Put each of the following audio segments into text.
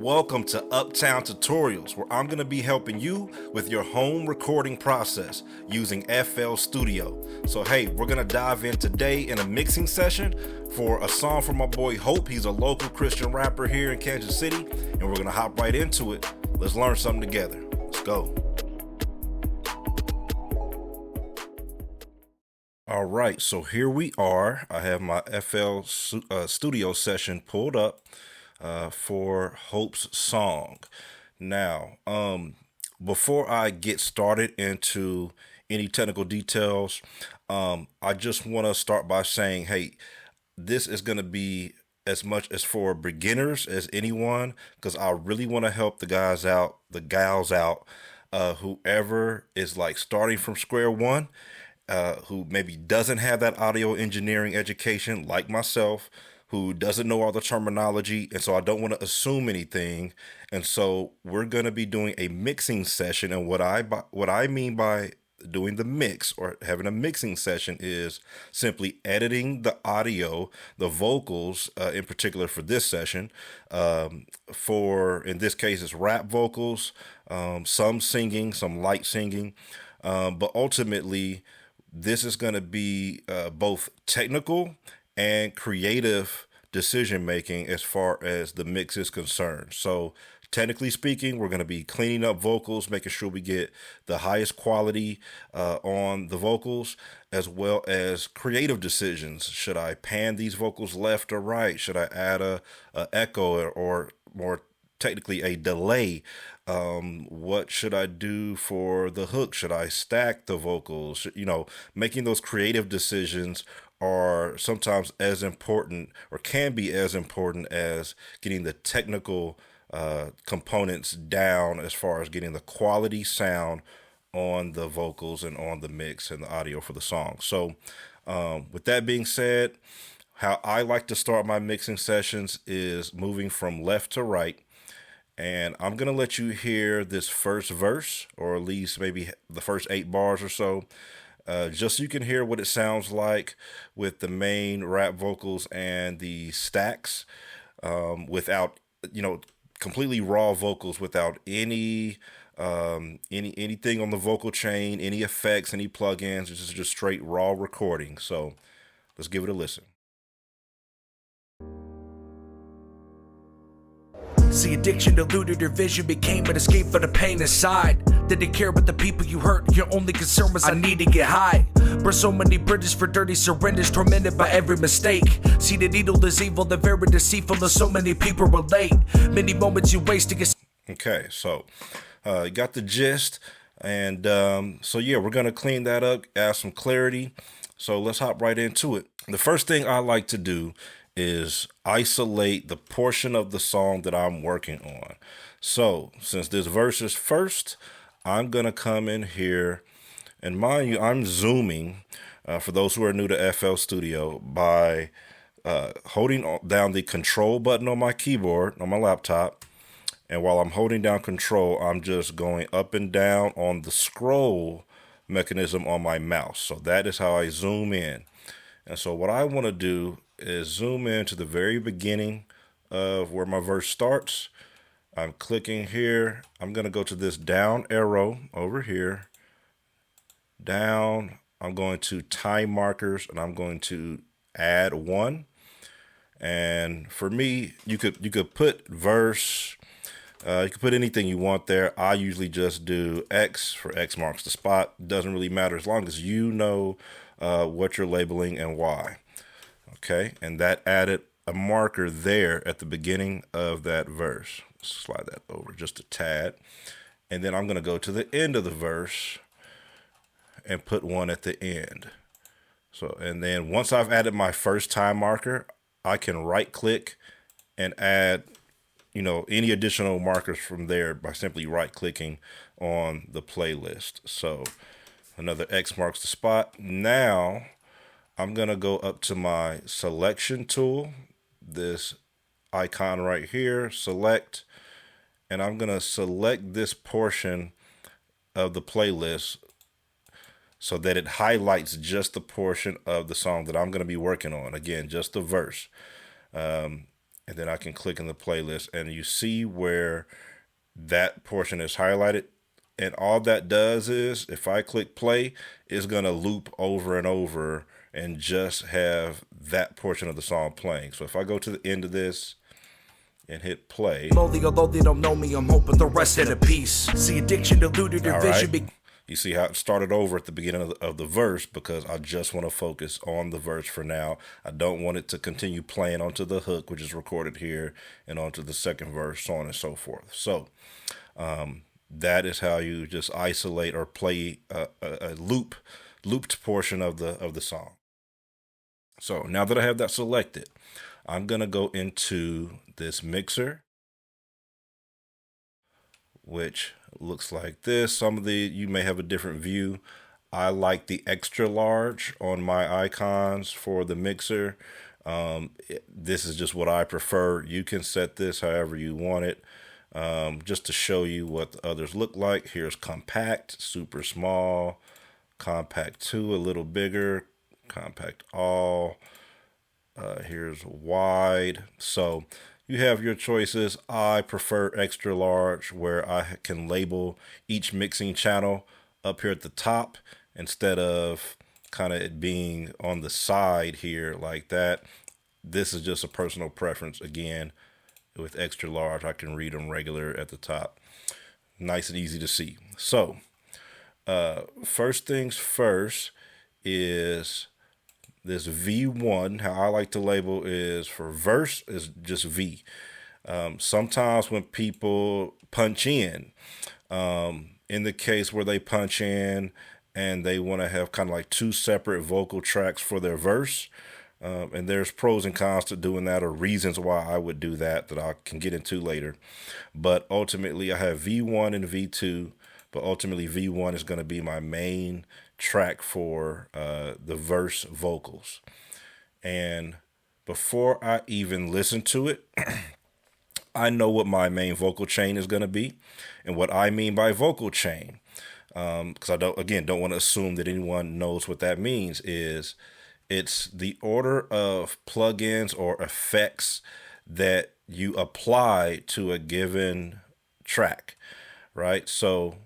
welcome to Uptown Tutorials, where I'm going to be helping you with your home recording process using FL Studio. So hey, we're going to dive in today in a mixing session for a song from my boy Hope. He's a local Christian rapper here in Kansas City, and we're going to hop right into it. Let's learn something together. Let's go. All right, so here we are. I have my FL Studio session pulled up for Hope's song. Now, before I get started into any technical details, I just want to start by saying, hey, this is going to be as much as for beginners as anyone, because I really want to help the guys out, the gals out, whoever is like starting from square one, who maybe doesn't have that audio engineering education like myself, who doesn't know all the terminology, and so I don't want to assume anything. And so we're going to be doing a mixing session, and what I mean by doing the mix or having a mixing session is simply editing the audio, the vocals, in particular for this session. In this case, it's rap vocals, some singing, some light singing, but ultimately, this is going to be both technical and creative decision making as far as the mix is concerned. So technically speaking, we're going to be cleaning up vocals, making sure we get the highest quality on the vocals, as well as creative decisions. Should I pan these vocals left or right? Should I add a echo or more technically a delay? What should I do for the hook? Should I stack the vocals? Making those creative decisions are sometimes as important, or can be as important, as getting the technical components down as far as getting the quality sound on the vocals and on the mix and the audio for the song. So with that being said, how I like to start my mixing sessions is moving from left to right. And I'm going to let you hear this first verse, or at least maybe the first 8 bars or so, just so you can hear what it sounds like with the main rap vocals and the stacks, without, completely raw vocals, without anything on the vocal chain, any effects, any plugins. This is just straight raw recording. So let's give it a listen. See, addiction eluded your vision, became an escape for the pain inside. Didn't care about the people you hurt, your only concern was I need to get high. Burn so many bridges for dirty surrenders, tormented by every mistake. See, the needle is evil, the very deceitful, and so many people relate. Many moments you waste to get... Okay, so you got the gist, and so yeah, we're going to clean that up, add some clarity. So let's hop right into it. The first thing I like to do is isolate the portion of the song that I'm working on. So since this verse is first, I'm going to come in here, and mind you, I'm zooming, for those who are new to FL Studio, by holding down the control button on my keyboard, on my laptop. And while I'm holding down control, I'm just going up and down on the scroll mechanism on my mouse. So that is how I zoom in. And so what I want to do is zoom in to the very beginning of where my verse starts. I'm clicking here. I'm going to go to this down arrow over here. Down. I'm going to time markers, and I'm going to add 1. And for me, you could put verse. You can put anything you want there. I usually just do X for X marks the spot. Doesn't really matter as long as you know what you're labeling and why. Okay, and that added a marker there at the beginning of that verse. Slide that over just a tad. And then I'm going to go to the end of the verse and put 1 at the end. So, and then once I've added my first time marker, I can right click and add, any additional markers from there by simply right clicking on the playlist. So another X marks the spot. Now I'm going to go up to my selection tool, this icon right here, select, and I'm going to select this portion of the playlist so that it highlights just the portion of the song that I'm going to be working on. Again, just the verse. and then I can click in the playlist, and you see where that portion is highlighted. And all that does is, if I click play, it's going to loop over and over and just have that portion of the song playing. So if I go to the end of this and hit play. Slowly, although they don't know me, I'm hoping the rest in a peace. See, addiction diluted their vision. You see how it started over at the beginning of the verse, because I just want to focus on the verse for now. I don't want it to continue playing onto the hook, which is recorded here, and onto the second verse, so on and so forth. So that is how you just isolate or play a looped portion of the song. So now that I have that selected, I'm going to go into this mixer, which looks like this. You may have a different view. I like the extra large on my icons for the mixer. This is just what I prefer. You can set this however you want it. Just to show you what the others look like. Here's compact, super small, compact 2, a little bigger, compact all. Here's wide. So you have your choices. I prefer extra large, where I can label each mixing channel up here at the top instead of kind of it being on the side here like that. This is just a personal preference. Again, with extra large, I can read them regular at the top. Nice and easy to see. So first things first is this V1. How I like to label is, for verse, is just V. Sometimes when people punch in the case where they punch in and they want to have kind of like 2 separate vocal tracks for their verse, and there's pros and cons to doing that, or reasons why I would do that I can get into later. But ultimately, I have V1 and V2, but ultimately V1 is going to be my main track for the verse vocals. And before I even listen to it, I know what my main vocal chain is going to be. And what I mean by vocal chain, because I don't want to assume that anyone knows what that means, is it's the order of plugins or effects that you apply to a given track, right? So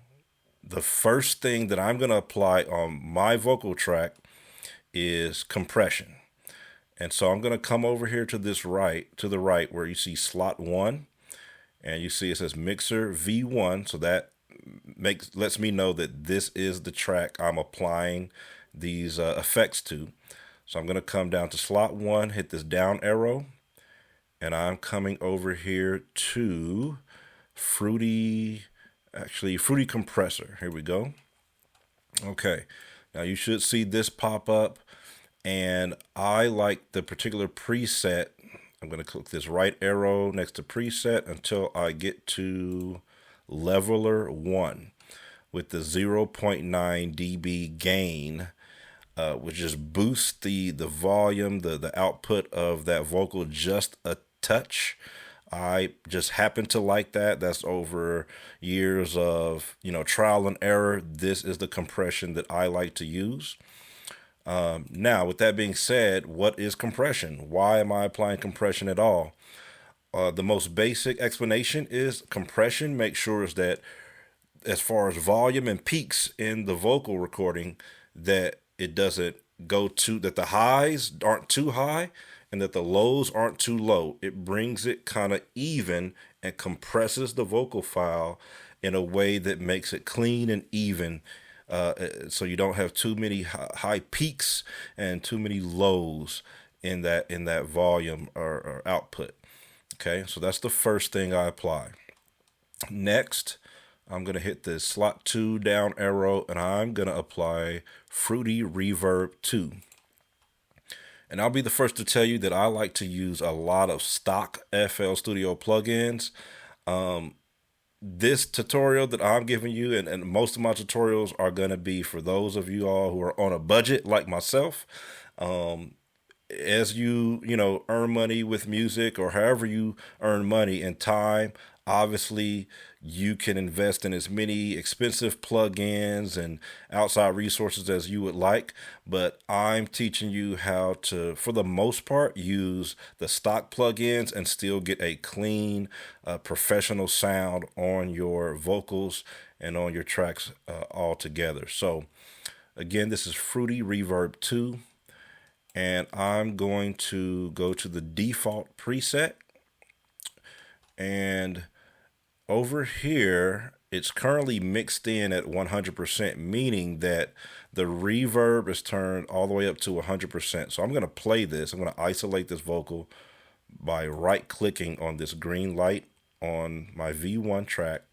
the first thing that I'm going to apply on my vocal track is compression. And so I'm going to come over here to the right where you see slot 1, and you see it says mixer V1. So that lets me know that this is the track I'm applying these effects to. So I'm going to come down to slot 1, hit this down arrow, and I'm coming over here to Fruity Compressor. Here we go. Okay, now you should see this pop up, and I like the particular preset. I'm going to click this right arrow next to preset until I get to Leveler 1 with the 0.9 dB gain, which just boosts the volume, the output of that vocal just a touch. I just happen to like that. That's over years of, trial and error. This is the compression that I like to use. Now, with that being said, what is compression? Why am I applying compression at all? The most basic explanation is compression makes sure is that as far as volume and peaks in the vocal recording, that it doesn't go too, that the highs aren't too high and that the lows aren't too low. It brings it kind of even and compresses the vocal file in a way that makes it clean and even, so you don't have too many high peaks and too many lows in that volume or output. Okay, so that's the first thing I apply. Next, I'm going to hit the slot 2 down arrow, and I'm going to apply Fruity Reverb 2. And I'll be the first to tell you that I like to use a lot of stock FL Studio plugins. This tutorial that I'm giving you, and most of my tutorials are going to be for those of you all who are on a budget like myself. As you earn money with music, or however you earn money and time, Obviously, you can invest in as many expensive plugins and outside resources as you would like, but I'm teaching you how to, for the most part, use the stock plugins and still get a clean, professional sound on your vocals and on your tracks all together. So, again, this is Fruity Reverb 2, and I'm going to go to the default preset, and over here, it's currently mixed in at 100%, meaning that the reverb is turned all the way up to 100%. So I'm going to play this. I'm going to isolate this vocal by right-clicking on this green light on my V1 track,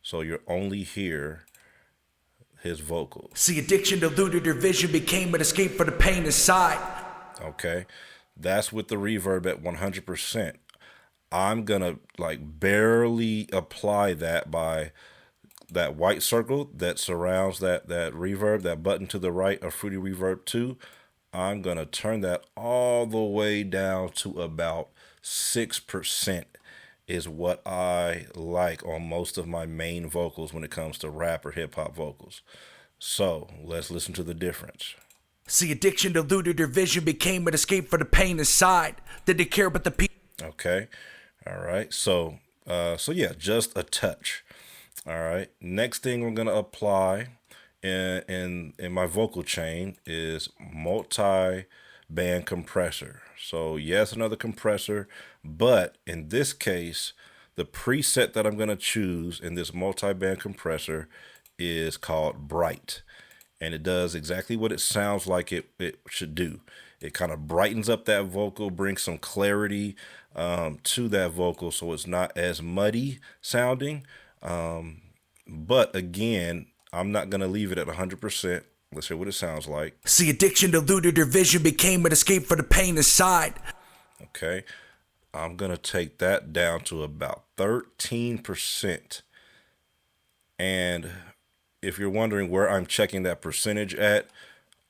so you're only hear his vocals. See, addiction diluted your vision, became an escape for the pain inside. Okay, that's with the reverb at 100%. I'm gonna like barely apply that by that white circle that surrounds that reverb, that button to the right of Fruity Reverb 2. I'm gonna turn that all the way down to about 6% is what I like on most of my main vocals when it comes to rap or hip hop vocals. So let's listen to the difference. See, addiction diluted your vision, became an escape for the pain inside. Did they care about the people? Okay. All right. So yeah, just a touch. All right. Next thing we're gonna apply in my vocal chain is multi-band compressor. So yes, another compressor, but in this case, the preset that I'm gonna choose in this multi-band compressor is called Bright, and it does exactly what it sounds like it should do. It kind of brightens up that vocal, brings some clarity to that vocal, so it's not as muddy sounding. But again, I'm not going to leave it at 100%. Let's hear what it sounds like. See, addiction diluted your vision, became an escape for the pain inside. Okay. I'm going to take that down to about 13%. And if you're wondering where I'm checking that percentage at,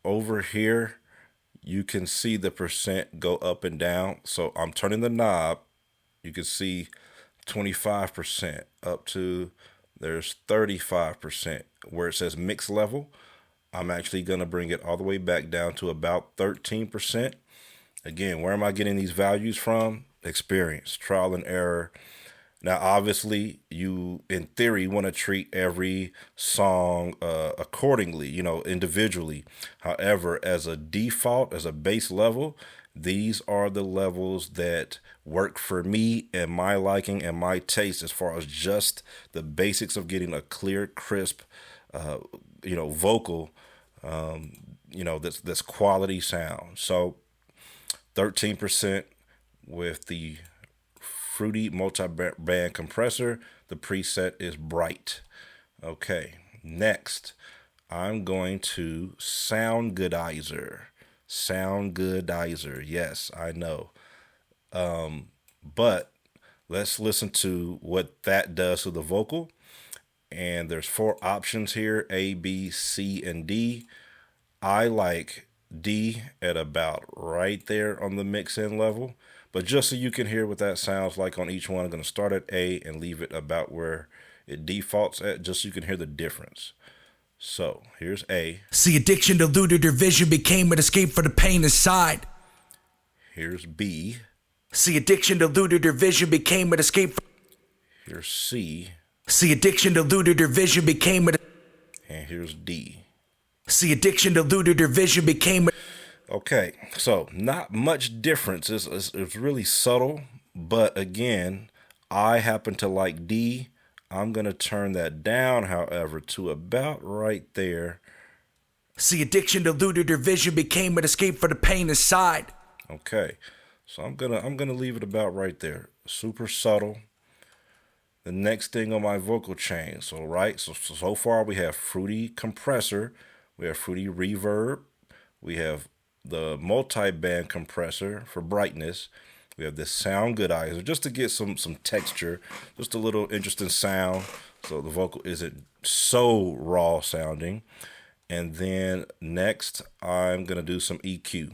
over here, you can see the percent go up and down. So I'm turning the knob. You can see 25% up to there's 35%. Where it says mix level, I'm actually going to bring it all the way back down to about 13%. Again, where am I getting these values from? Experience, trial and error. Now, obviously, you, in theory, want to treat every song accordingly, individually. However, as a default, as a base level, these are the levels that work for me and my liking and my taste as far as just the basics of getting a clear, crisp, vocal, that's quality sound. So 13% with the Fruity multi-band compressor. The preset is Bright. Okay, next I'm going to Sound Goodizer. Yes, I know. But let's listen to what that does to the vocal. And there's 4 options here: A, B, C, and D. I like D at about right there on the mix-in level. But just so you can hear what that sounds like on each one, I'm going to start at A and leave it about where it defaults at, just so you can hear the difference. So here's A. See, addiction diluted your vision, became an escape for the pain inside. Here's B. See, addiction diluted your vision, became an escape. Here's C. See, addiction diluted your vision, became an. And here's D. See, addiction diluted your vision, became. Okay, so not much difference. It's really subtle, but again, I happen to like D. I'm going to turn that down, however, to about right there. See, addiction diluted your vision, became an escape for the pain inside. Okay, so I'm gonna leave it about right there. Super subtle. The next thing on my vocal chain. So far we have Fruity Compressor, we have Fruity Reverb, we have the multi-band compressor for brightness. We have this Sound Goodizer just to get some texture, just a little interesting sound, so the vocal isn't so raw sounding. And then next, I'm gonna do some EQ.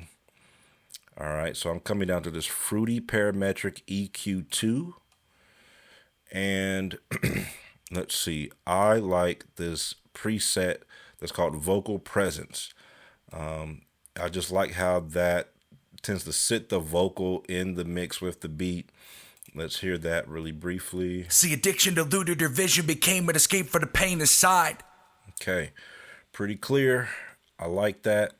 All right, so I'm coming down to this Fruity Parametric EQ2, And let's see, I like this preset that's called Vocal Presence. I just like how that tends to sit the vocal in the mix with the beat. Let's hear that really briefly. See, addiction eluded her vision, became an escape for the pain inside. Okay, pretty clear. I like that.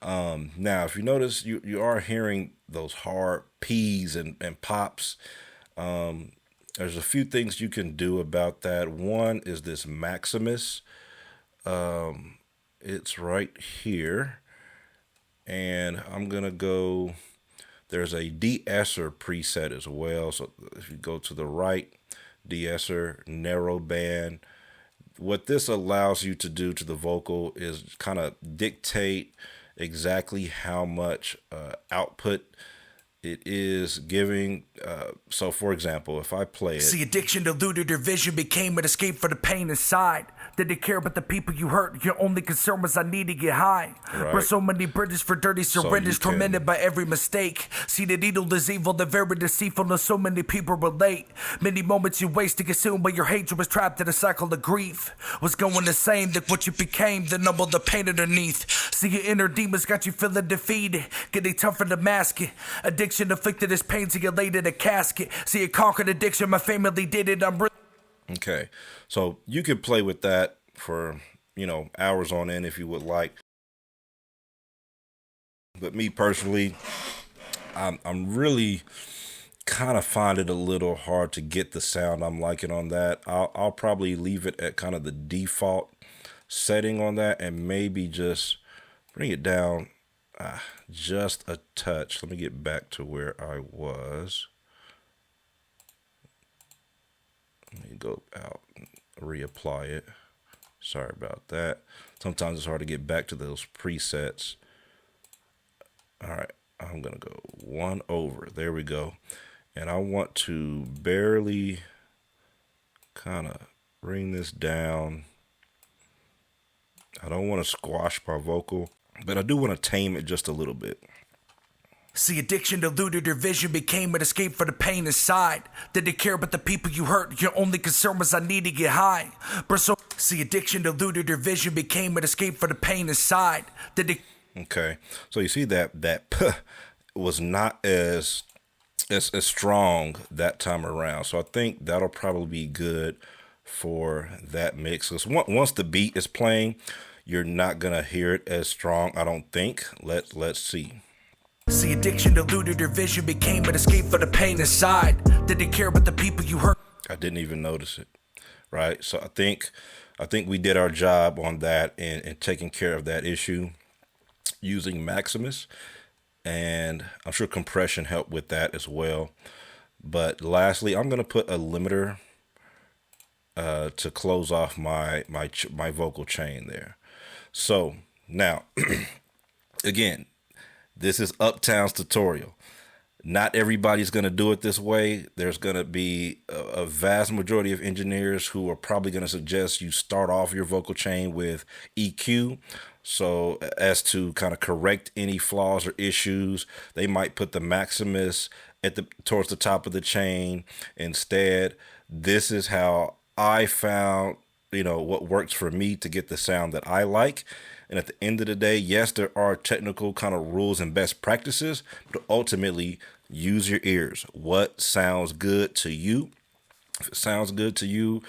Now, if you notice, you are hearing those hard P's and pops. There's a few things you can do about that. One is this Maximus. It's right here. And I'm going to go, there's a de-esser preset as well. So if you go to the right, de-esser, narrow band. What this allows you to do to the vocal is kind of dictate exactly how much output it is giving. So for example, if I play it. See, addiction eluded her vision, became an escape for the pain inside. Did they care about the people you hurt? Your only concern was I need to get high. Right. Burn so many bridges for dirty surrenders, tormented by every mistake. See, the needle is evil, the very deceitful, and so many people relate. Many moments you waste to consume, but your hatred was trapped in a cycle of grief. Was going the same, that what you became, the number, the pain underneath. See, your inner demons got you feeling defeated, getting tougher to mask it. Addiction afflicted this pain till you laid in a casket. See, it conquered addiction, my family did it, I'm Okay, so you could play with that for, hours on end if you would like. But me personally, I'm really kind of find it a little hard to get the sound I'm liking on that. I'll probably leave it at kind of the default setting on that and maybe just bring it down just a touch. Let me get back to where I was. Let me go out and reapply it. Sorry about that. Sometimes it's hard to get back to those presets. All right, I'm going to go 1 over. There we go. And I want to barely kind of bring this down. I don't want to squash my vocal, but I do want to tame it just a little bit. See, addiction eluded her vision, became an escape for the pain inside. Did they care about the people you hurt? Your only concern was I need to get high. See, addiction eluded her vision, became an escape for the pain inside. Did they... Okay, so you see that p was not as strong that time around. So I think that'll probably be good for that mix. Because once the beat is playing, you're not gonna hear it as strong, I don't think. Let's see. See, addiction eluded her vision, became an escape for the pain inside. Did they care about the people you hurt? I didn't even notice it, right? So I think we did our job on that and taking care of that issue using Maximus, and I'm sure compression helped with that as well. But lastly, I'm gonna put a limiter to close off my vocal chain there. So now, again, this is Uptown's tutorial. Not everybody's going to do it this way. There's going to be a vast majority of engineers who are probably going to suggest you start off your vocal chain with EQ. So as to kind of correct any flaws or issues, they might put the Maximus towards the top of the chain instead. This is how I found, what works for me to get the sound that I like. And at the end of the day, yes, there are technical kind of rules and best practices, but ultimately use your ears. What sounds good to you? If it sounds good to you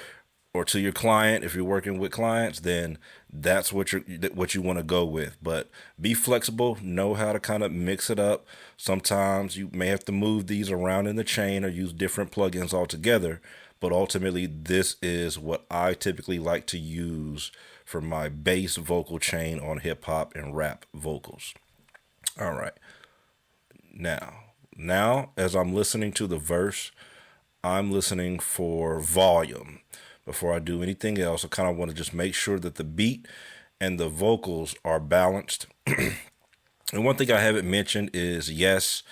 or to your client, if you're working with clients, then that's what you want to go with. But be flexible, know how to kind of mix it up. Sometimes you may have to move these around in the chain or use different plugins altogether. But ultimately, this is what I typically like to use for my bass vocal chain on hip hop and rap vocals. All right. Now, as I'm listening to the verse, I'm listening for volume. Before I do anything else, I kind of want to just make sure that the beat and the vocals are balanced. And one thing I haven't mentioned is, yes,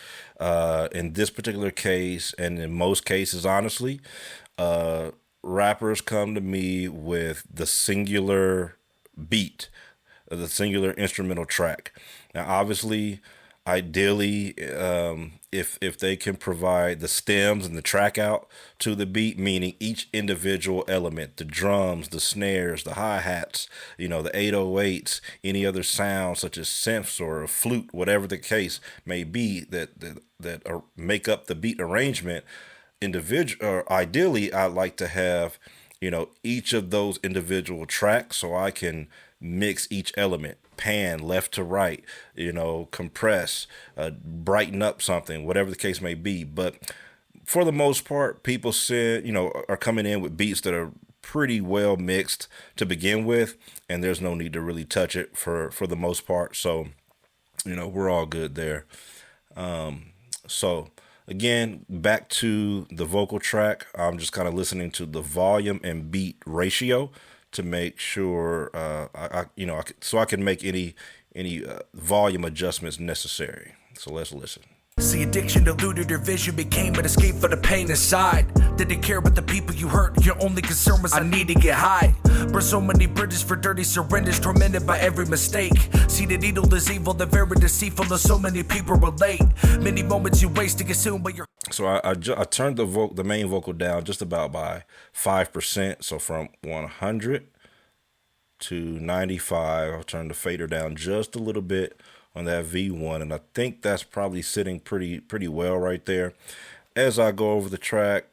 in this particular case, and in most cases, honestly, rappers come to me with the singular beat, the singular instrumental track. Now, obviously, Ideally, if they can provide the stems and the track out to the beat, meaning each individual element, the drums, the snares, the hi-hats, the 808s, any other sounds such as synths or a flute, whatever the case may be, that make up the beat arrangement. Individual, or ideally, I'd like to have each of those individual tracks so I can mix each element, pan left to right, compress, brighten up something, whatever the case may be. But for the most part, people are coming in with beats that are pretty well mixed to begin with, and there's no need to really touch it for the most part. So, we're all good there. So again, back to the vocal track, I'm just kind of listening to the volume and beat ratio to make sure so I can make any volume adjustments necessary. So let's listen. See, addiction eluded your vision, became an escape for the pain inside. Didn't care about the people you hurt, your only concern was I need to get high. Burn so many bridges for dirty surrenders, tormented by every mistake. See, the needle is evil, the very deceitful, and so many people relate. Many moments you waste to consume by your... So I turned the main vocal down just about by 5%. So from 100 to 95, I'll turn the fader down just a little bit on that V1, and I think that's probably sitting pretty well right there. As I go over the track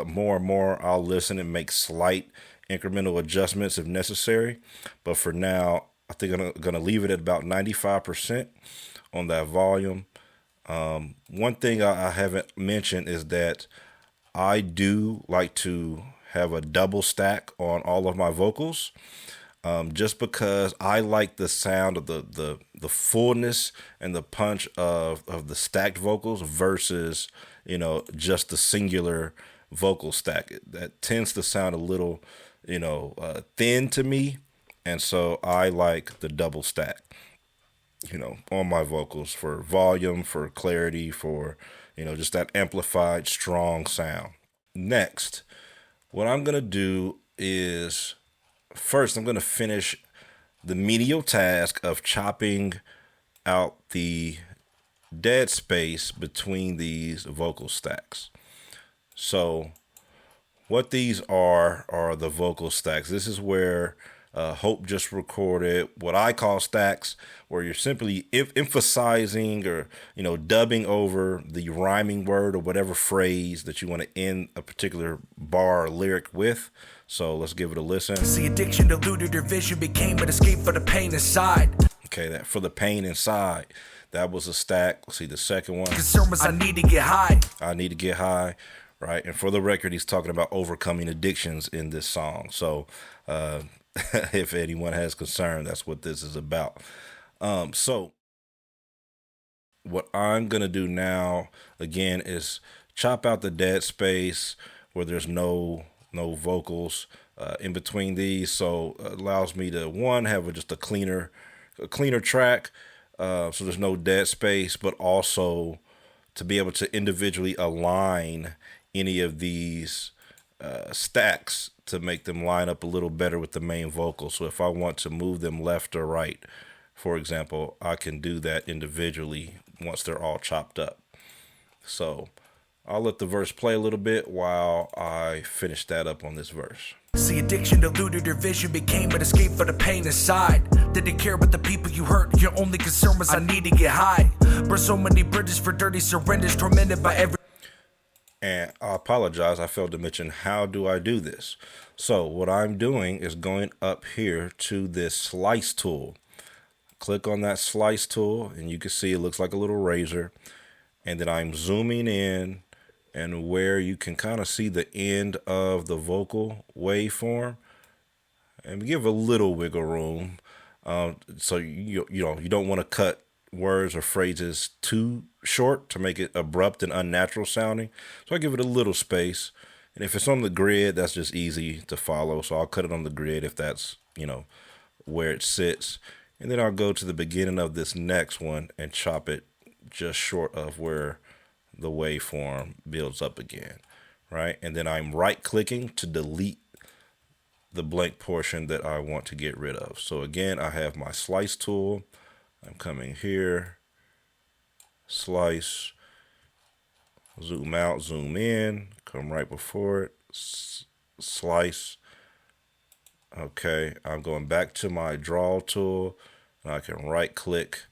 more and more, I'll listen and make slight incremental adjustments if necessary. But for now, I think I'm gonna leave it at about 95% on that volume. One thing I haven't mentioned is that I do like to have a double stack on all of my vocals. Just because I like the sound of the fullness and the punch of the stacked vocals versus, just the singular vocal stack. That tends to sound a little, thin to me. And so I like the double stack, on my vocals for volume, for clarity, for, just that amplified, strong sound. Next, what I'm going to do is... First, I'm going to finish the menial task of chopping out the dead space between these vocal stacks. So what these are the vocal stacks. This is where Hope just recorded what I call stacks, where you're simply emphasizing or, dubbing over the rhyming word or whatever phrase that you want to end a particular bar or lyric with. So let's give it a listen. See, addiction eluded your vision, became an escape for the pain inside. Okay, that for the pain inside. That was a stack. Let's see the second one. Concern was I need to get high. I need to get high, right? And for the record, he's talking about overcoming addictions in this song. So if anyone has concern, that's what this is about. So what I'm going to do now, again, is chop out the dead space where there's no vocals in between these. So it allows me to, one, have just a cleaner track. So there's no dead space, but also to be able to individually align any of these stacks to make them line up a little better with the main vocal. So if I want to move them left or right, for example, I can do that individually once they're all chopped up. So I'll let the verse play a little bit while I finish that up on this verse. See, addiction eluded your vision, became an escape for the pain inside. Didn't care about the people you hurt, your only concern was I need to get high. Burn so many bridges for dirty surrenders, tormented by every... And I apologize, I failed to mention how do I do this. So what I'm doing is going up here to this slice tool. Click on that slice tool and you can see it looks like a little razor. And then I'm zooming in, and where you can kind of see the end of the vocal waveform, and give a little wiggle room. So you don't want to cut words or phrases too short to make it abrupt and unnatural sounding. So I give it a little space, and if it's on the grid, that's just easy to follow. So I'll cut it on the grid if that's where it sits, and then I'll go to the beginning of this next one and chop it just short of where the waveform builds up again, right? And then I'm right clicking to delete the blank portion that I want to get rid of. So again, I have my slice tool. I'm coming here slice, zoom out, zoom in, come right before it, slice. Okay, I'm going back to my draw tool, and I can right click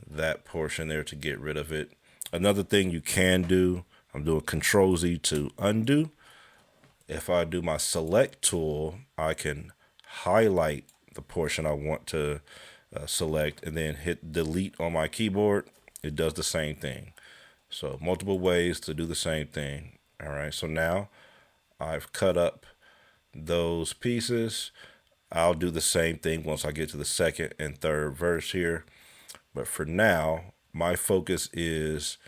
that portion there to get rid of it. Another thing you can do, I'm doing Control Z to undo. If I do my select tool, I can highlight the portion I want to select and then hit delete on my keyboard. It does the same thing. So multiple ways to do the same thing. All right, so now I've cut up those pieces. I'll do the same thing once I get to the second and third verse here. But for now, my focus is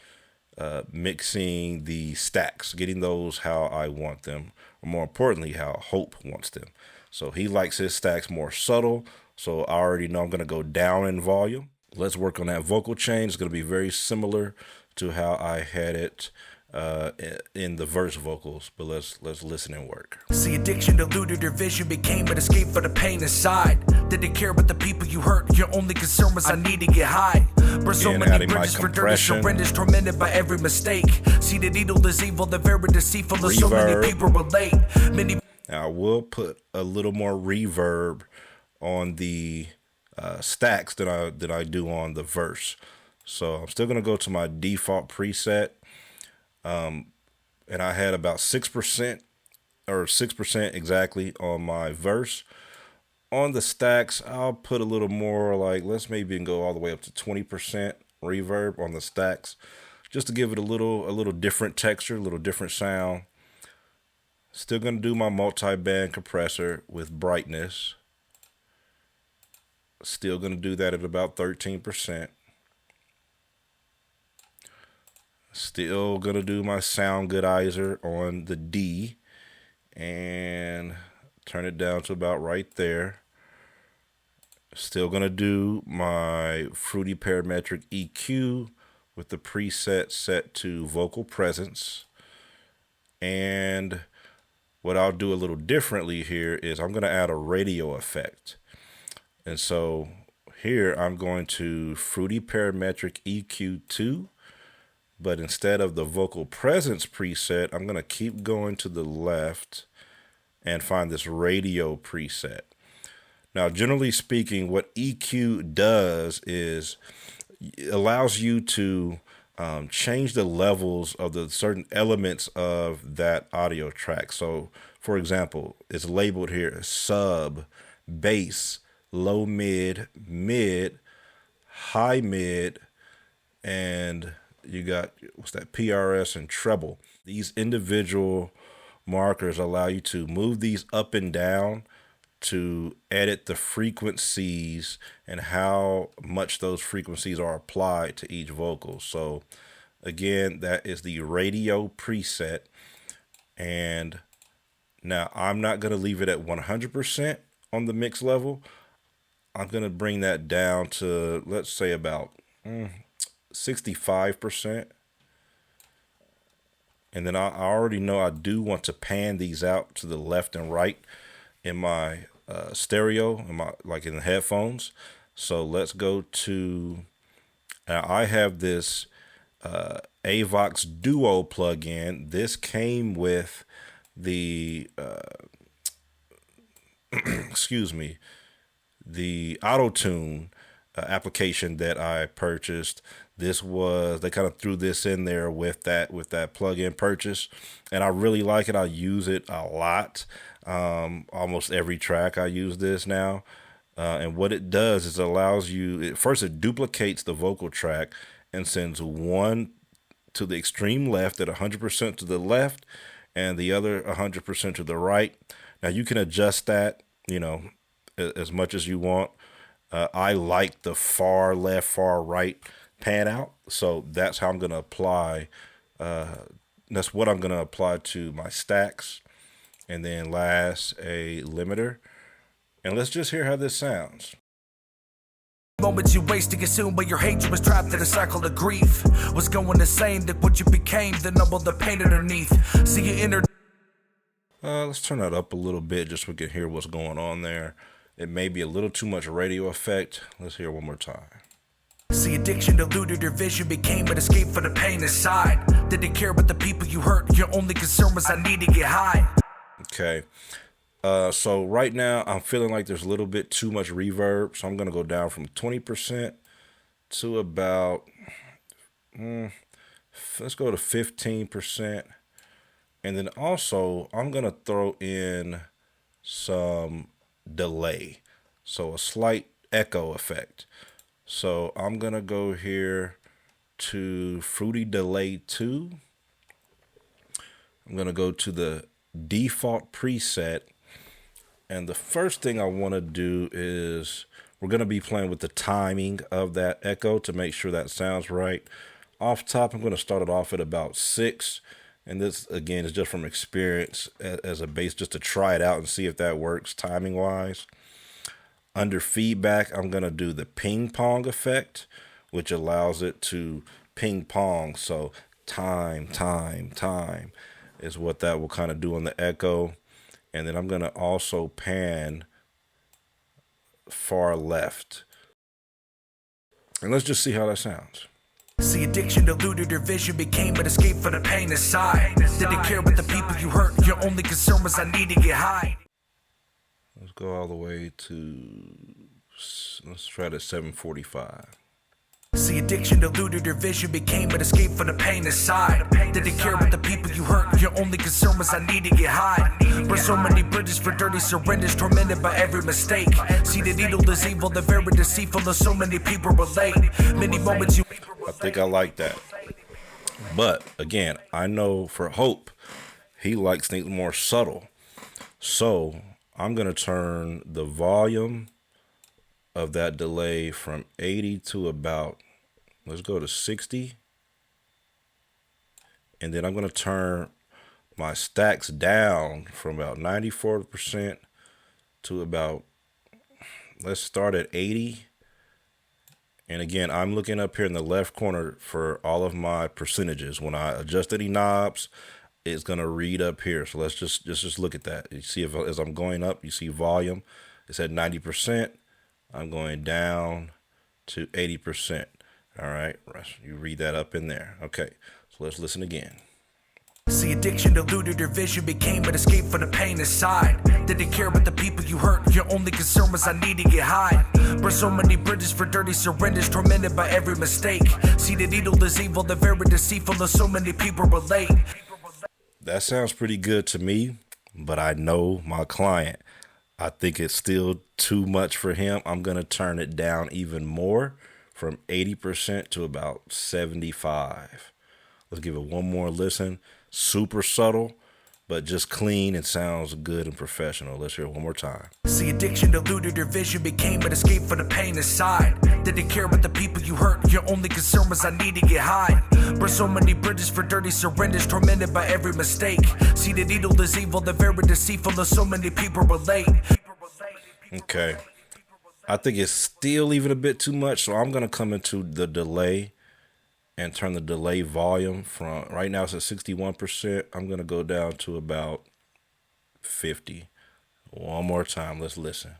mixing the stacks, getting those how I want them, or more importantly, how Hope wants them. So he likes his stacks more subtle. So I already know I'm going to go down in volume. Let's work on that vocal change. It's going to be very similar to how I had it in the verse vocals, but let's listen and work. See, addiction eluded your vision, became an escape for the pain inside. Didn't care about the people you hurt, your only concern was I need to get high. Burn so many bridges for dirty surrenders, tormented by every mistake. See, the needle is evil, the very deceitful, Reverb. So many people relate. Now I will put a little more reverb on the stacks than I do on the verse. So I'm still gonna go to my default preset. And I had about 6% or 6% exactly on my verse. On the stacks, I'll put a little more, like let's maybe go all the way up to 20% reverb on the stacks, just to give it a little different texture, a little different sound. Still gonna do my multi-band compressor with brightness. Still gonna do that at about 13%. Still gonna do my sound goodizer on the D and turn it down to about right there. Still gonna do my fruity parametric EQ with the preset set to vocal presence. And what I'll do a little differently here is I'm gonna add a radio effect. And so here I'm going to fruity parametric EQ2. But instead of the vocal presence preset, I'm going to keep going to the left and find this radio preset. Now, generally speaking, what EQ does is it allows you to change the levels of the certain elements of that audio track. So, for example, it's labeled here sub, bass, low mid, mid, high mid, and you got, what's that, PRS and treble. These individual markers allow you to move these up and down to edit the frequencies and how much those frequencies are applied to each vocal. So again, that is the radio preset. And now I'm not going to leave it at 100% on the mix level. I'm going to bring that down to, let's say, about 65%. And then I already know I do want to pan these out to the left and right in my stereo, in the headphones. So let's go to, I have this Avox Duo plugin. This came with the excuse me, the auto-tune application that I purchased. This was, they kind of threw this in there with that plugin purchase, and I really like it. I use it a lot. Almost every track I use this now. And what it does is it allows you, first it duplicates the vocal track and sends one to the extreme left at 100% to the left and the other 100% to the right. Now you can adjust that, as much as you want. I like the far left, far right pan out. So that's how I'm going to apply. That's what I'm going to apply to my stacks. And then last, a limiter. And let's just hear how this sounds. Moments you waste to consume, but your hatred was trapped in a cycle of grief. Was going insane, that what you became, the number, the pain underneath. See your inner. Let's turn that up a little bit just so we can hear what's going on there. It may be a little too much radio effect. Let's hear it one more time. See See, addiction diluted your vision, became an escape for the pain inside. Didn't care about the people you hurt, your only concern was I need to get high. Okay. So right now I'm feeling like there's a little bit too much reverb. So I'm going to go down from 20% to about, let's go to 15%. And then also I'm going to throw in some delay. So a slight echo effect. So I'm going to go here to Fruity Delay 2. I'm going to go to the default preset. And the first thing I want to do is we're going to be playing with the timing of that echo to make sure that sounds right. Off top, I'm going to start it off at about 6. And this, again, is just from experience as a bass, just to try it out and see if that works timing-wise. Under feedback, I'm going to do the ping pong effect, which allows it to ping pong. So time, time, time is what that will kind of do on the echo. And then I'm going to also pan far left. And let's just see how that sounds. See, addiction diluted your vision, became an escape for the pain inside. Didn't care about the people you hurt, your only concern was I need to get high. Let's go all the way to, let's try to 745. See, addiction diluted your vision, became an escape for the pain inside. Didn't care about the people you hurt, your only concern was I need to get high. Burn so many bridges for dirty surrenders, tormented by every mistake. See, the needle is evil, the very deceitful, and so many people relate. Many moments you... I think I like that. But again, I know for Hope, he likes things more subtle. So I'm going to turn the volume of that delay from 80 to about, let's go to 60. And then I'm going to turn my stacks down from about 94% to about, let's start at 80. And again, I'm looking up here in the left corner for all of my percentages. When I adjust any knobs, it's going to read up here. So let's just look at that. You see, if as I'm going up, you see volume. It's at 90%. I'm going down to 80%. All right. You read that up in there. Okay. So let's listen again. See, addiction diluted your vision, became an escape for the pain inside. Didn't care about the people you hurt, your only concern was I need to get high. Burn so many bridges for dirty surrenders, tormented by every mistake. See, the needle is evil, the very deceitful, and so many people relate. That sounds pretty good to me, but I know my client. I think it's still too much for him. I'm going to turn it down even more from 80% to about 75. Let's give it one more listen. Super subtle, but just clean and sounds good and professional. Let's hear it one more time. See, addiction diluted your vision, became an escape for the pain inside. Didn't care about the people you hurt, your only concern was I need to get high. Burn so many bridges for dirty surrenders, tormented by every mistake. See, the needle is evil, the very deceitful, and so many people relate. Okay. I think it's still even a bit too much, so I'm going to come into the delay and turn the delay volume from, right now it's at 61%. I'm going to go down to about 50. One more time. Let's listen.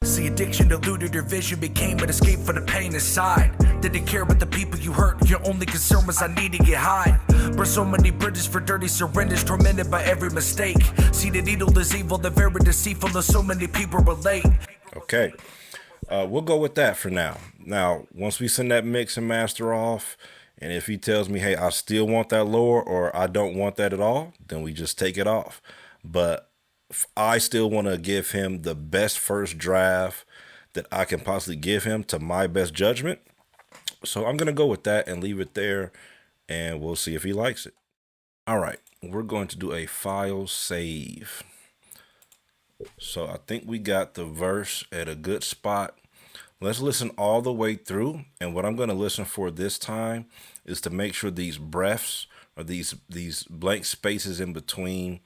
See, addiction diluted your vision, became an escape for the pain inside. Didn't care about the people you hurt, your only concern was I need to get high. Burn so many bridges for dirty surrenders, tormented by every mistake. See, the needle is evil, the very deceitful, and so many people relate. Okay. We'll go with that for now. Now, once we send that mix and master off, and if he tells me, hey, I still want that lower or I don't want that at all, then we just take it off. But I still want to give him the best first draft that I can possibly give him to my best judgment. So I'm going to go with that and leave it there, and we'll see if he likes it. All right, we're going to do a file save. So I think we got the verse at a good spot. Let's listen all the way through. And what I'm going to listen for this time is to make sure these breaths or these blank spaces in between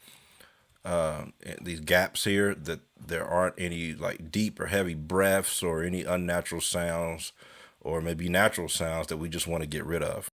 these gaps here, that there aren't any like deep or heavy breaths or any unnatural sounds or maybe natural sounds that we just want to get rid of.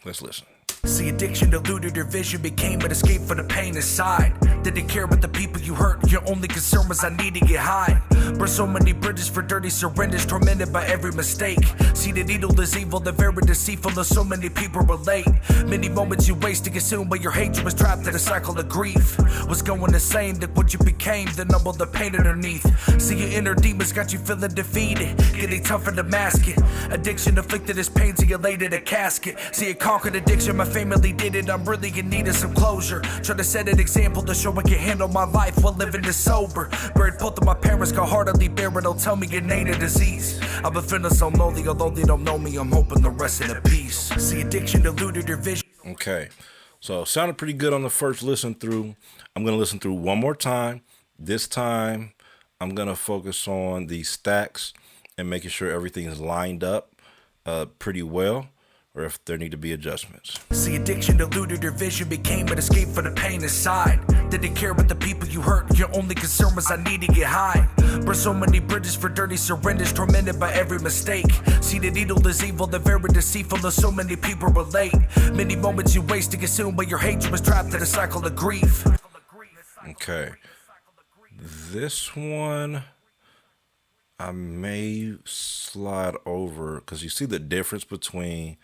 Let's listen. See, addiction diluted your vision, became an escape for the pain inside. Didn't care about the people you hurt, your only concern was I need to get high. Burn so many bridges for dirty surrenders, tormented by every mistake. See, the needle is evil, the very deceitful, and so many people relate. Many moments you waste to consume, but your hatred was trapped in a cycle of grief. Was going insane, look what you became, then numble the pain underneath. See, your inner demons got you feeling defeated, getting tougher to mask it. Addiction inflicted as pain till you laid in a casket. See, it conquered addiction, my family did it, I'm really in need of some closure. Try to set an example to show I can handle my life while living this sober. Buried both of my parents, can hardly bear it, don't tell me it ain't a disease. I've been feeling so lonely, although they don't know me, I'm hoping the rest in peace. See, addiction eluded your vision. Okay, so sounded pretty good on the first listen through. I'm going to listen through one more time. This time, I'm going to focus on the stacks and making sure everything is lined up pretty well, or if there need to be adjustments. See, addiction eluded your vision, became an escape for the pain inside. Didn't care about the people you hurt, your only concern was I need to get high. Burn so many bridges for dirty surrenders, tormented by every mistake. See, the needle is evil, the very deceitful, and so many people relate. Many moments you waste to consume, but your hatred was trapped in a cycle of grief. Okay, this one I may slide over because you see the difference between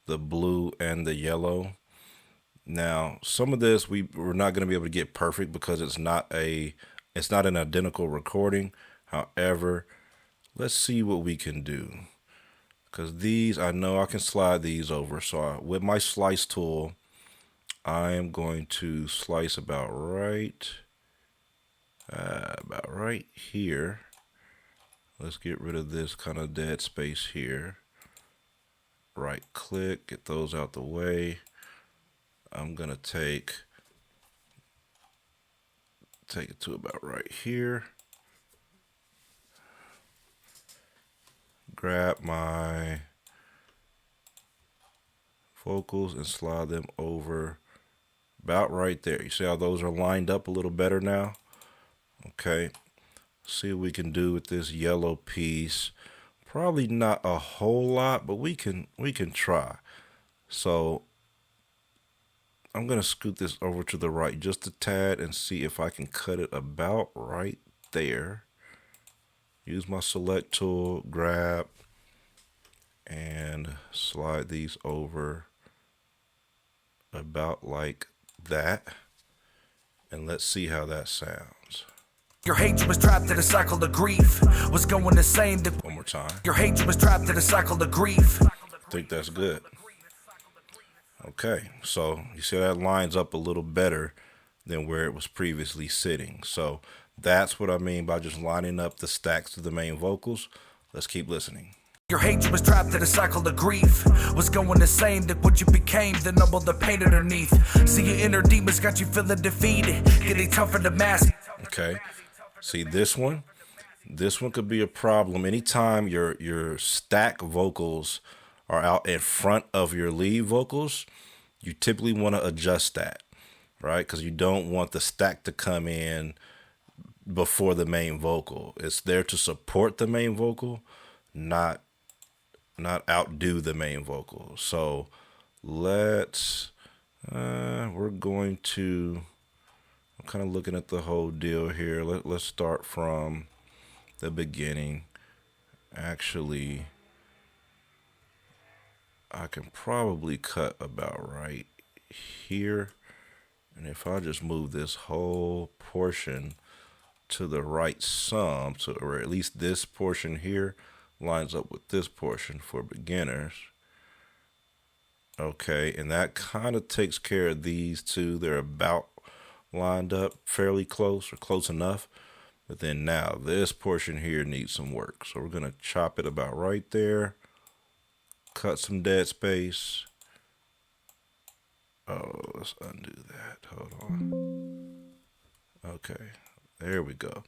the blue and the yellow. Now, some of this we're not going to be able to get perfect because it's not an identical recording. However, let's see what we can do, because these, I know I can slide these over. So with my slice tool, I am going to slice about right here. Let's get rid of this kind of dead space here. Right click, get those out the way. I'm gonna take it to about right here. Grab my vocals and slide them over about right there. You see how those are lined up a little better now? Okay, see what we can do with this yellow piece. Probably not a whole lot, but we can try. So I'm gonna scoot this over to the right just a tad and see if I can cut it about right there. Use my select tool, grab, and slide these over about like that. And let's see how that sounds. Your hatred was trapped in a cycle of grief. Was going insane. One more time. Your hatred was trapped in a cycle of grief. I think that's good. Okay, so you see that lines up a little better than where it was previously sitting. So that's what I mean by just lining up the stacks to the main vocals. Let's keep listening. Your hatred was trapped in a cycle of grief. Was going insane, look what you became, then numble the pain underneath. See, your inner demons got you feeling defeated, getting tougher to mask. Okay, see this one could be a problem. Anytime your stack vocals are out in front of your lead vocals, you typically want to adjust that, right? Because you don't want the stack to come in before the main vocal. It's there to support the main vocal, not outdo the main vocal. So let's we're going to, I'm kind of looking at the whole deal here. Let's start from the beginning. Actually, I can probably cut about right here. And if I just move this whole portion to the right some, so, or at least this portion here lines up with this portion for beginners. Okay, and that kind of takes care of these two. They're about lined up fairly close or close enough. But then now this portion here needs some work. So we're going to chop it about right there. Cut some dead space. Oh, let's undo that. Hold on. Okay, there we go.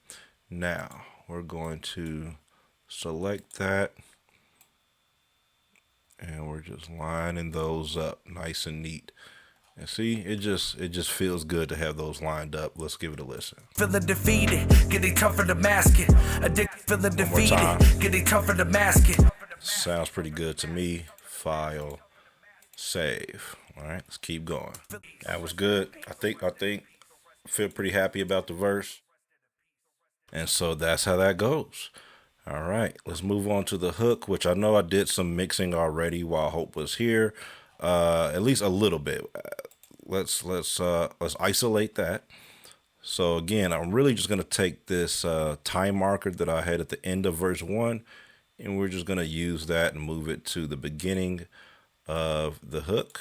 Now we're going to select that. And we're just lining those up nice and neat. And see, it just feels good to have those lined up. Let's give it a listen. Feeling defeated, getting tougher to mask it. Addicted, feeling defeated, getting tougher to mask it. Sounds pretty good to me. File, save. All right, let's keep going. That was good. I think feel pretty happy about the verse. And so that's how that goes. All right, let's move on to the hook, which I know I did some mixing already while Hope was here, at least a little bit. Let's isolate that. So again, I'm really just gonna take this time marker that I had at the end of verse 1, and we're just gonna use that and move it to the beginning of the hook.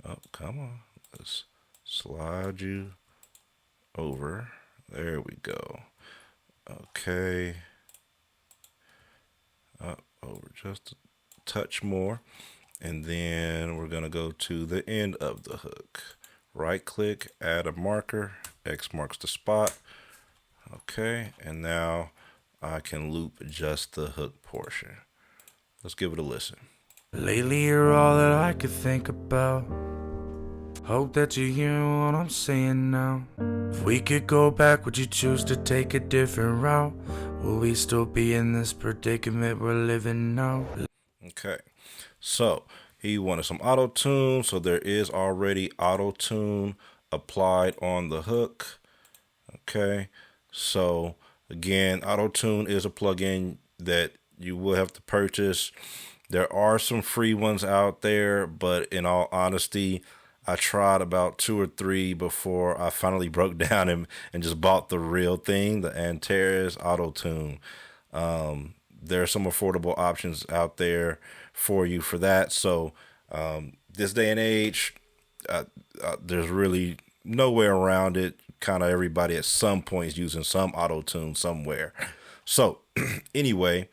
Oh, come on, let's slide you over. There we go. Okay. Up over just a touch more. And then we're going to go to the end of the hook. Right click, add a marker. X marks the spot. Okay. And now I can loop just the hook portion. Let's give it a listen. Lately you're all that I could think about. Hope that you hear what I'm saying now. If we could go back, would you choose to take a different route? Will we still be in this predicament we're living now? Okay, so he wanted some auto tune, so there is already auto tune applied on the hook. Okay, so again, auto tune is a plugin that you will have to purchase. There are some free ones out there, but in all honesty, I tried about 2 or 3 before I finally broke down and just bought the real thing, the Antares Auto Tune. There are some affordable options out there for you for that. So this day and age, there's really no way around it. Kind of everybody at some point is using some auto tune somewhere. So anyway,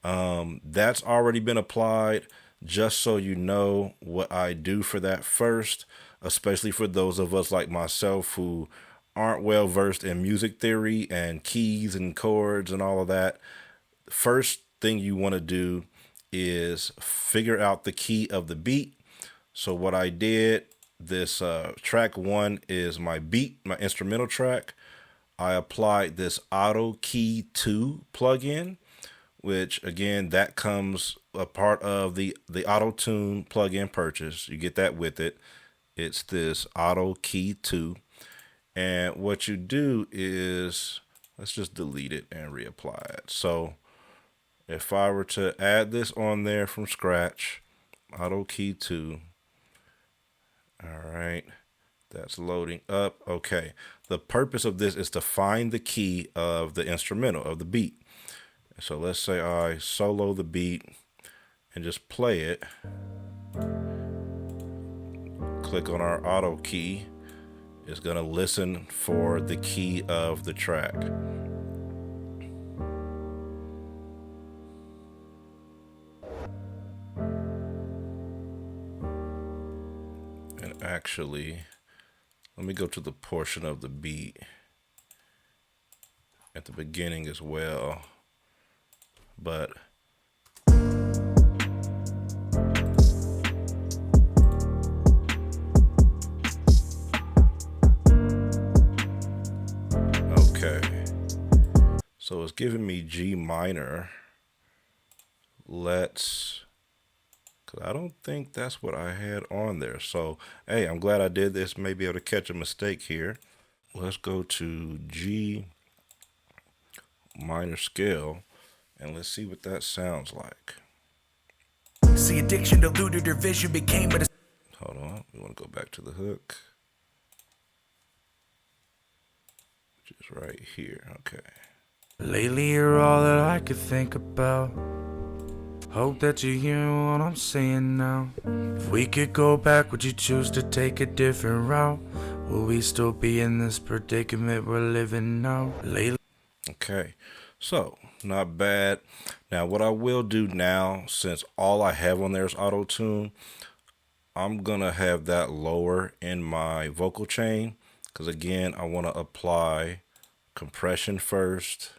that's already been applied. Just so you know what I do for that first, especially for those of us like myself who aren't well versed in music theory and keys and chords and all of that. First thing you want to do is figure out the key of the beat. So what I did, this track 1 is my beat, my instrumental track. I applied this Auto Key 2 plugin, which again, that comes a part of the Auto Tune plugin purchase. You get that with it. It's this Auto Key 2. And what you do is, let's just delete it and reapply it. So if I were to add this on there from scratch, Auto Key 2. All right, that's loading up. Okay, the purpose of this is to find the key of the instrumental, of the beat. So let's say I solo the beat and just play it. Click on our auto key. It's going to listen for the key of the track. And actually, let me go to the portion of the beat at the beginning as well. But okay, so it's giving me G minor. Cause I don't think that's what I had on there. So hey, I'm glad I did this. Maybe able to catch a mistake here. Let's go to G minor scale. And let's see what that sounds like. See, addiction diluted her vision, became a... Hold on, we want to go back to the hook. Which is right here, okay. Lately you're all that I could think about. Hope that you hear what I'm saying now. If we could go back, would you choose to take a different route? Will we still be in this predicament we're living now? Lately. Okay, so not bad. Now what I will do now, since all I have on there is auto tune, I'm gonna have that lower in my vocal chain, because again, I want to apply compression first.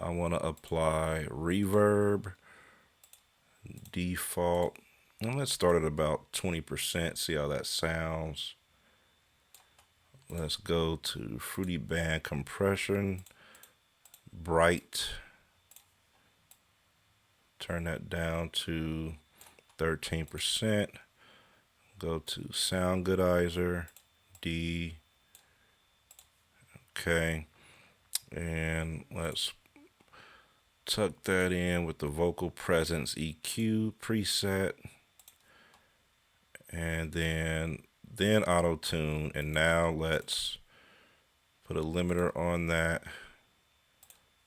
I want to apply reverb, default, and let's start at about 20%, see how that sounds. Let's go to Fruity Band compression, bright, turn that down to 13%, go to Sound Goodizer, D, Okay, and let's tuck that in with the vocal presence EQ preset, and then auto tune. And now let's put a limiter on that,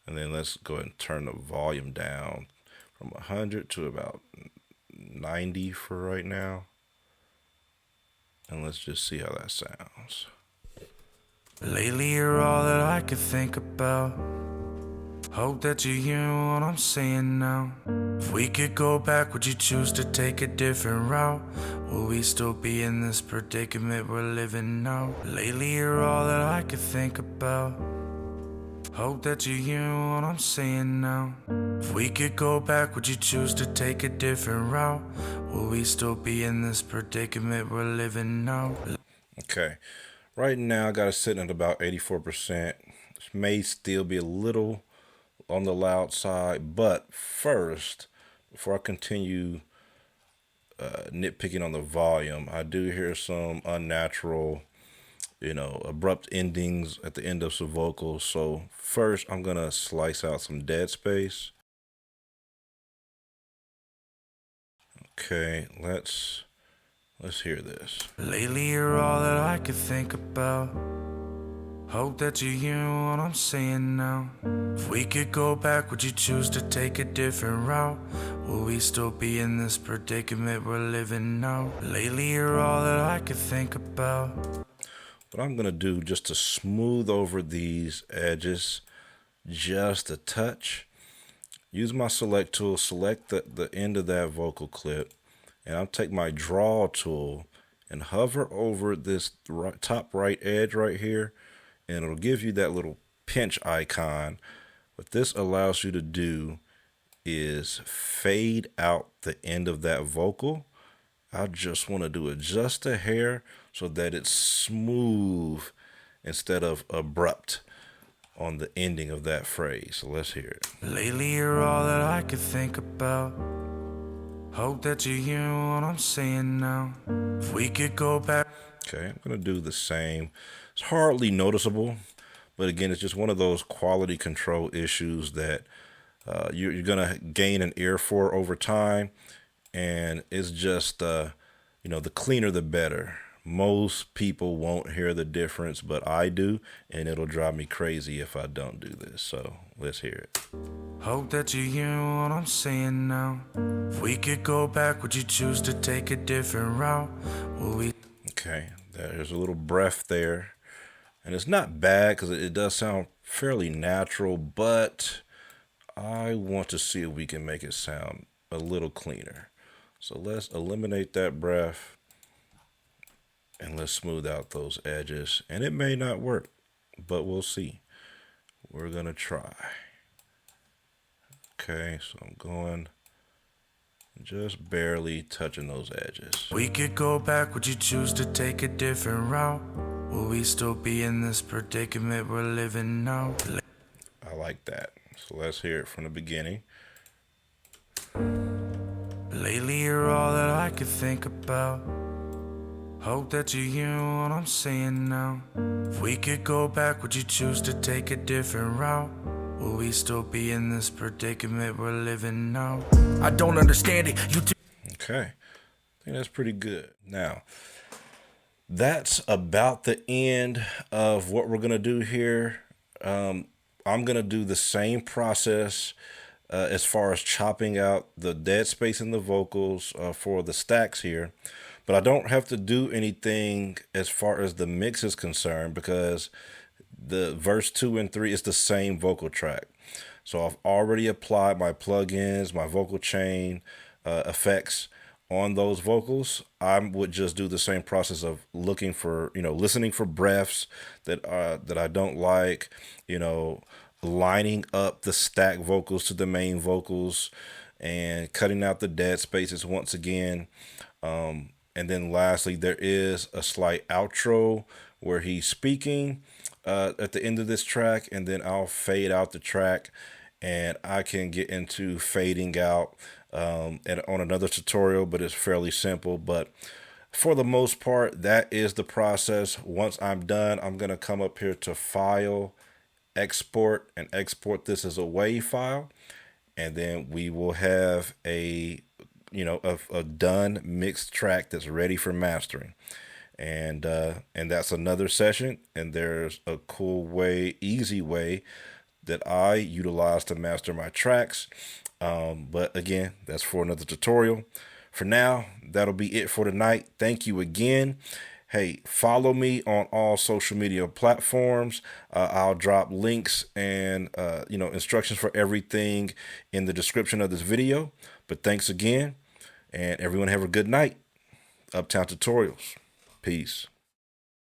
and then let's go ahead and turn the volume down from 100 to about 90 for right now, and let's just see how that sounds. Lately you're all that I could think about. Hope that you hear what I'm saying now. If we could go back, would you choose to take a different route? Will we still be in this predicament we're living now? Lately you're all that I could think about. Hope that you hear what I'm saying now. If we could go back, would you choose to take a different route? Will we still be in this predicament we're living now? Okay, right now I got it sitting at about 84%. This may still be a little on the loud side, but first, before I continue nitpicking on the volume, I do hear some unnatural, abrupt endings at the end of some vocals. So first, I'm gonna slice out some dead space. Okay, let's hear this. Lately you're all that I could think about. Hope that you hear what I'm saying now. If we could go back, would you choose to take a different route? Will we still be in this predicament we're living now? Lately you're all that I could think about. What I'm gonna do, just to smooth over these edges just a touch, use my select tool, select the end of that vocal clip, and I'll take my draw tool and hover over this top right edge right here, and it'll give you that little pinch icon. What this allows you to do is fade out the end of that vocal. I just want to do it just a hair so that it's smooth instead of abrupt on the ending of that phrase. So let's hear it. Lately you're all that I could think about. Hope that you hear what I'm saying now. If we could go back. Okay, I'm going to do the same. It's hardly noticeable, but again, it's just one of those quality control issues that you're going to gain an ear for over time. And it's just, the cleaner the better. Most people won't hear the difference, but I do, and it'll drive me crazy if I don't do this. So let's hear it. Hope that you hear what I'm saying now. If we could go back, would you choose to take a different route? Will we? Okay, there's a little breath there, and it's not bad because it does sound fairly natural, but I want to see if we can make it sound a little cleaner. So let's eliminate that breath and let's smooth out those edges. And it may not work, but we'll see. We're going to try. Okay, so I'm going just barely touching those edges. We could go back, would you choose to take a different route? Will we still be in this predicament we're living now? I like that. So let's hear it from the beginning. Lately you're all that I could think about. Hope that you hear what I'm saying now. If we could go back, would you choose to take a different route? Will we still be in this predicament we're living now? I don't understand it. Okay, I think that's pretty good. Now, that's about the end of what we're gonna do here. I'm gonna do the same process as far as chopping out the dead space in the vocals for the stacks here. But I don't have to do anything as far as the mix is concerned because the verse 2 and 3 is the same vocal track. So I've already applied my plugins, my vocal chain effects on those vocals. I would just do the same process of looking for, listening for breaths that I don't like, lining up the stack vocals to the main vocals and cutting out the dead spaces once again. And then lastly, there is a slight outro where he's speaking at the end of this track, and then I'll fade out the track and I can get into fading out and on another tutorial, but it's fairly simple. But for the most part, that is the process. Once I'm done, I'm going to come up here to File, Export, and export this as a WAV file. And then we will have a done mixed track that's ready for mastering. And that's another session. And there's a cool way, easy way that I utilize to master my tracks. But again, that's for another tutorial. For now, that'll be it for tonight. Thank you again. Hey, follow me on all social media platforms. I'll drop links and instructions for everything in the description of this video. But thanks again, and everyone have a good night. Uptown Tutorials. Peace.